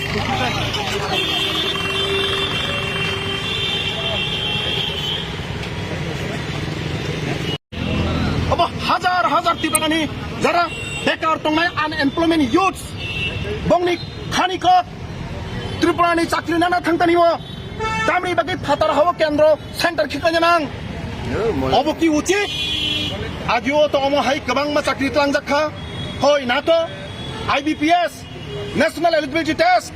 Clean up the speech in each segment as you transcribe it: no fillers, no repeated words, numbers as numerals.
अब हाजार हाजार टिप्रानि जरा बेकार तंनाय आनएमप्लयमेन्ट युथ्स बंगनि खानिखो त्रिपुरानि चाकरि नाना थांतानिव तामनि बागै फातार हाव केन्द्र सेन्टार खिखायनो नां अब कि उचित आदिओ तो अमहाय गोबां मा चाकरि त्रांजाखा हय नातो आईबीपीएस नेशनल एलिजिबिलिटी टेस्ट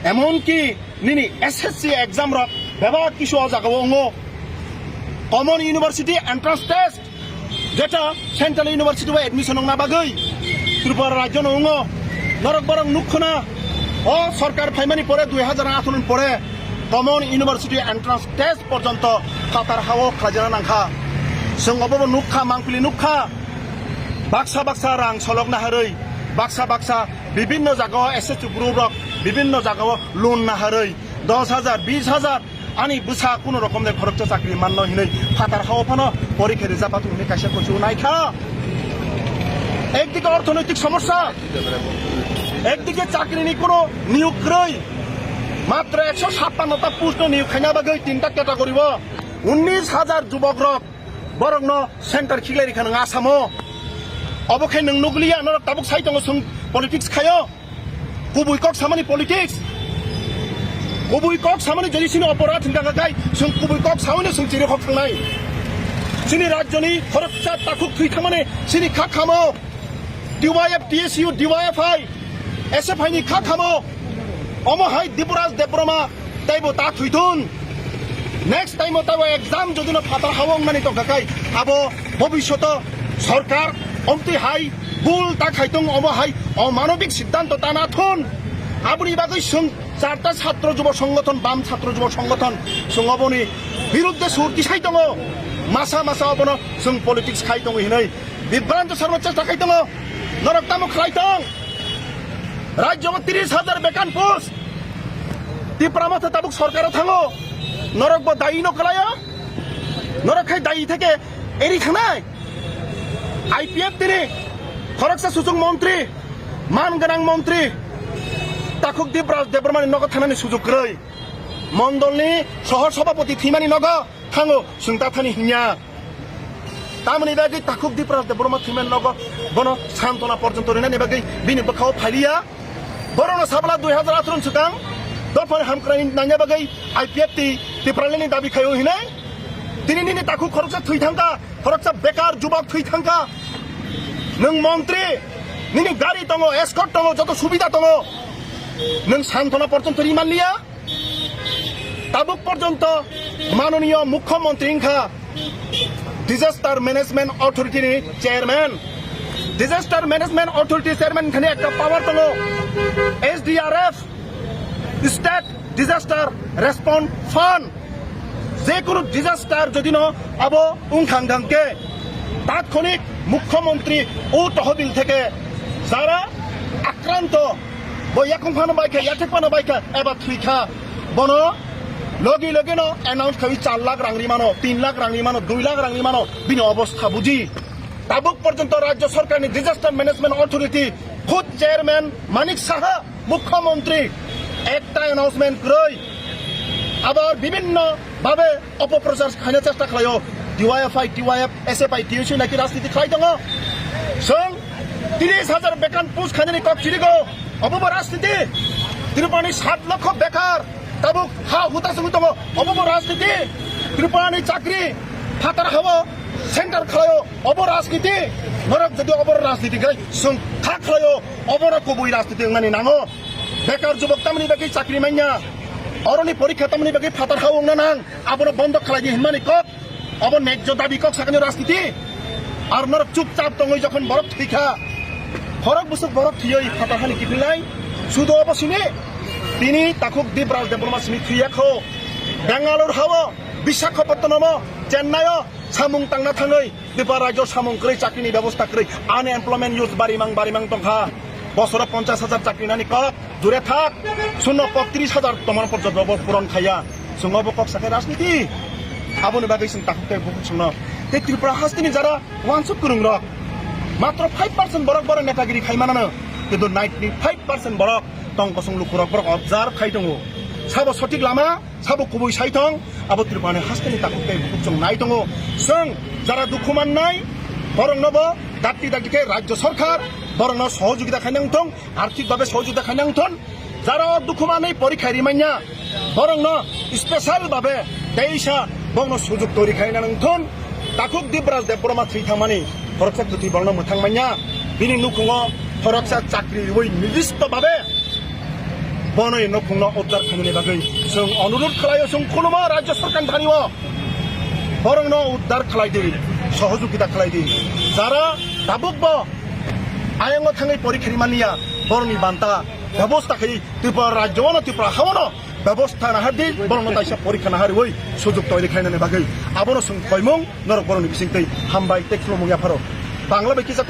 एमनकि निनि एसएससी एग्जाम र बेबा किसु जागावो कमन यूनिवर्सिटी एंट्रांस टेस्ट जेटा सेंट्रल यूनिवर्सिटी वा एडमिशन ना बागै त्रिपुरा राज्य नंगो नरक बरक नुखना ओ सरकार फाइमानि परे 2008 परे कमन यूनिवर्सिटी एंट्रांस टेस्ट पर्यंत फातार हाव खाजना नांखा जोंबो नुखा मांखुलि नुखा बाक्सा बाक्सा रां सलगना हारै बाक्सा बाक्सा विभिन्न जगह एसएससी ग्रुप रक विभिन्न जगह लोन ना हारै 10,000 20,000 आनी बुसा कुनो रकम दे खरकचा चाकरि माननो हिनै फातार हाव फानो परीक्षा रिजाल्ट हुने कासे कुछु नायखा एकदिके अर्थनैतिक समस्या एकदिके चाकरिनि कोनो नियोग रै मात्र 156टा पोस्ट नियोग खाइना बागै तीनटा क्याटेगरी 19,000 युवक रक बरंनो सेंटर खिलारि खान आसामो अब खाय नों नुगलिया न ताबुक साइतंग सुं पॉलिटिक्स खायो कुबुइ कक सामानि पॉलिटिक्स कुबुइ कक सामानि जलिसिनि अपराध हिंगागाय सुं कुबुइ कक सावनि सुं चिरि हक थांनाय सिनि राज्यनि खरकचा ताखुक थुइथामाने सिनि खाखामो डिवाइएफ टीएसयू डिवाइएफआई एसएफआई नि खाखामो अमहाय दिपुराज देब्रमा ताइबो ता थुइथुन नेक्स्ट टाइम ताइबो एग्जाम जदिनो फातार हावं मानि तो गाकाय आबो भविष्यत सरकार अमति हाय बुल ता खाइतों अमहाय अमानविक सिद्धांत तानाथुन आबुनि बागै सुं चारटा छात्र युव संगठन बाम छात्र युव संगठन सुंगबनि बिरुद्धे सुरति साइतों मासा मासा अबनो सुं पॉलिटिक्स खाइतों हिनै विभ्रांत सर्व चेष्टा खाइतों नरकतामो खाइतों राज्य में 30,000 बेकान पोस्ट त्रिपुरा ताबुक सरकार थांगो नरक बो दायी नकलायो नरक खाय दायी थेके एरि थांनाय आईपीएफ दिनै खरकसा सुजुग मंत्री मान गोनां मंत्री ताकुक दिब्राज देब्रमानि नग थानानि सुजुग रै मंडलनि सह सभापति थैमानि नग थांगो सुंता थानि हिnya तामनि बागै ताकुक दिब्राज देब्रमा थैमानि नग बनो सान्तना पर्यन्त रिनानि बागै बिनि बखाव फालिया बरनो साबला 2018 सुकां दफान हामक्राइन नांगा बागै आईपीएफ त्रिपुरानि दाबि खायो हिनाय दिनैनि ताकुक खरकसा थैथांका खरकसा बेकार युवक थैथांका नों मंत्री निनि गाड़ी दङ एस्कर्ट दङ जत सुबिदा दङ नों सान्तना पर्यन्त रिमान लिया ताबुक पर्यन्त माननीय मुख्यमंत्री डिजास्टार मैनेजमेंट अथॉरिटी नि chairman disaster management authority chairman खाने एक पावर दङ SDRF state disaster response fund जेकुनु डिजास्टार जदि न अब उंखांगांके तात्क्षणिक मुख्यमंत्री ও তহবিল থেকে যারা আক্রান্ত বয়াকুংফানো বাইকা ইয়াটেকপানো বাইকা এবা থুইখা বনো লগে লগে ন অ্যানাউন্স খাবি 4 লাখ রাংনি মানো 3 লাখ রাংনি মানো 2 লাখ রাংনি মানো বিনি অবস্থা বুঝি তাবুক পর্যন্ত রাজ্য সরকারনি ডিজাস্টার ম্যানেজমেন্ট অথরিটি খুদ চেয়ারম্যান মানিক সাহা মুখ্যমন্ত্রী একটা অ্যানাউন্সমেন্ট কই আবার বিভিন্ন ভাবে অপপ্রচার খাইনা চেষ্টা খালাयो ডিওয়াইএফআই টিওয়াইএফ এসএফআই টিউসি নাকি রাজনীতি খাই দङ जों 30,000 बेकान पोस्ट खाने कक चिरिगो अब राजनीति त्रिपुरानि 7 लाख बेकार ताबुक हा हुता सङु दङ अब राजनीति त्रिपुरानि चाकरी फातार हाव सेन्टर खायो अब राजनीति नरक जदि अब राजनीति गय जों था खायो अब कुबुइ राजनीति मानि नाङो बेकार युवक तामनि बागै चाकरी माइया अरनि परीक्षा तामनि बागै फातार हाव नां अब बन्द खालायनि हिनमानि कक अब नेक्स्ट दाबी कक साकनि राजनीति আর নরক চুপচাপ দङ যখন বরফ থৈখা ফরক বুসুক বরফ থিयै ফাতাখানি কিফিলাই সুদো অবসিনে তিনি তাকুক দিব্রাজ দেব্রমা সিনি থুইয়াখো বেঙ্গালুর হাও বিশাখাপত্তনম চেন্নাই সামুং তাंना थाङै त्रिपुरा राज्य सामुं कै चाकरिनि व्यवस्था कै आनएमप्लयमेन्ट युथ बारिमां दंखा बसर 50,000 चाकरि नानि कक जुरे थाक 30,000 तमन पर्यन्त पूरण खाया जोंबो कक साके राजनीति आबोनि बागै जों ताकुक बुक सुनो ते त्रिपुरा हास्तिनि जारा वानसुक गुरुं रक मात्र 5% बरक नेतागिरि खाइमानानो किन्तु 95% बरक tongkosong lukurok borok observe khai tongo sabo sotik lama sabo kubui saitong abo tripani hastani takukai bukchong nai tongo song jara dukuman nai borong nobo dati ke রাজ্য সরকার বরং সহযোগিতা খাইনাং থং আর্থিকভাবে সহযোগিতা খাইনাং থন যারা দুঃখমানে পরীক্ষা রিমাইনা বরং স্পেশাল ভাবে দেশা বংন সুযোগ তৈরি খাইনাং থন তাকুক দিবরাজ দেববর্মা থৈথামানি ফরকসা তুতি বর্ণ মোথাংমাইনা বিনি নুকুঙ ফরকসা চাকরি ওই নির্দিষ্ট ভাবে বনই নকুঙ উদ্ধার খাইনি বাগৈ जों অনুরোধ খালাयो जों खुलुमो রাজ্য সরকার ধানিও বরং উদ্ধার খালাইদি সহযোগিতা খালাইদি যারা দাবুকব আয়ঙ্গ থাঙै পরীক্ষা রিমানিয়া বরংনি বান্তা ব্যবস্থা খাই ত্রিপুরা রাজ্য ত্রিপুরা হাওনো ব্যবস্থা নাহাদি বরং তাইসা পরীক্ষা নাহারি ওই সুযোগ তৈরি খাইনানি বাগৈ আবনো जों কয়মুং নরক বরংনি বিসিংতৈ হামবাই টেকফ্লুমুং ইয়াফারো বাংলা বেকিসা